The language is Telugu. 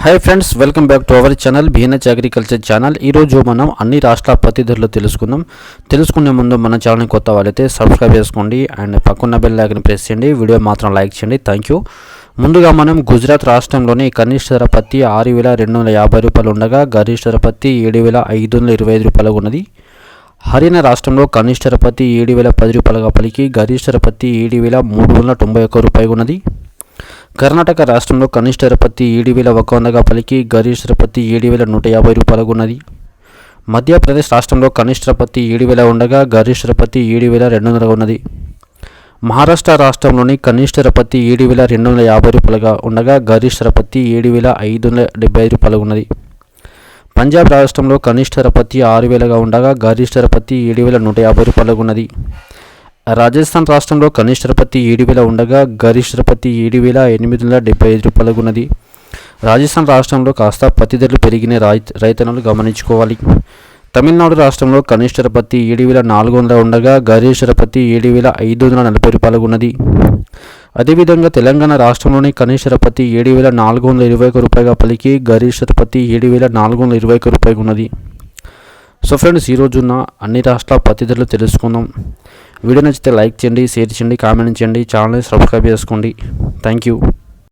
Hi friends, welcome back to our channel BNH agriculture channel. ఈరోజు మనం అన్ని రాష్ట్రాల పత్తి ధరలు తెలుసుకునే ముందు మన ఛానల్ కొత్త వాళ్ళైతే సబ్స్క్రైబ్ చేసుకోండి అండ్ పక్కన బెల్ ఐకాన్ ప్రెస్ చేయండి. వీడియో మాత్రం లైక్ చేయండి. Thank you. ముందుగా మనం గుజరాత్ రాష్ట్రంలోని కనిష్ట ధర పత్తి 6,250 రూపాయలు ఉండగా గరిష్ట ధర పత్తి 7,525 రూపాయలు ఉన్నది. హర్యానా రాష్ట్రంలో కనిష్ట ధర పత్తి 7,010 రూపాయలుగా పలికి గరిష్ట ధర పత్తి 7,391 రూపాయలు ఉన్నది. కర్ణాటక రాష్ట్రంలో కనిష్ట ధర పత్తి 7,100గా పలికి గరిష్ట ధర పత్తి 7,150 రూపాయలకు ఉన్నది. మధ్యప్రదేశ్ రాష్ట్రంలో కనిష్ట ధర పత్తి 7,000 ఉండగా గరిష్ట ధర పత్తి 7,200గా ఉన్నది. మహారాష్ట్ర రాష్ట్రంలోని కనిష్ట ధర పత్తి 7,250 రూపాయలుగా ఉండగా గరిష్ట ధర పత్తి 7,575 రూపాయలు ఉన్నది. పంజాబ్ రాష్ట్రంలో కనిష్ట ధర పత్తి 6,000గా ఉండగా గరిష్ట ధర పత్తి 7,150 రూపాయలకు ఉన్నది. రాజస్థాన్ రాష్ట్రంలో కనిష్ట ధర పత్తి 7,000 ఉండగా గరిష్ట ధర పత్తి 7,875 రూపాయలకు ఉన్నది. రాజస్థాన్ రాష్ట్రంలో కాస్త పత్తి ధరలు పెరిగిన రైతన్నలు గమనించుకోవాలి. తమిళనాడు రాష్ట్రంలో కనిష్ట ధర పత్తి 7,400 ఉండగా గరిష్ట ధర పత్తి 7,540 రూపాయలకు ఉన్నది. అదేవిధంగా తెలంగాణ రాష్ట్రంలోని కనిష్ట ధర పత్తి 7,421 రూపాయలుగా పలికి గరిష్ట ధర పత్తి 7,421 రూపాయలు ఉన్నది. సో ఫ్రెండ్స్, ఈరోజున్న అన్ని రాష్ట్రాల పత్తి ధరలు తెలుసుకుందాం. వీడియో నచ్చితే లైక్ చేయండి, షేర్ చేయండి, కామెంట్ చేయండి, ఛానల్ని సబ్స్క్రైబ్ చేసుకోండి. Thank you.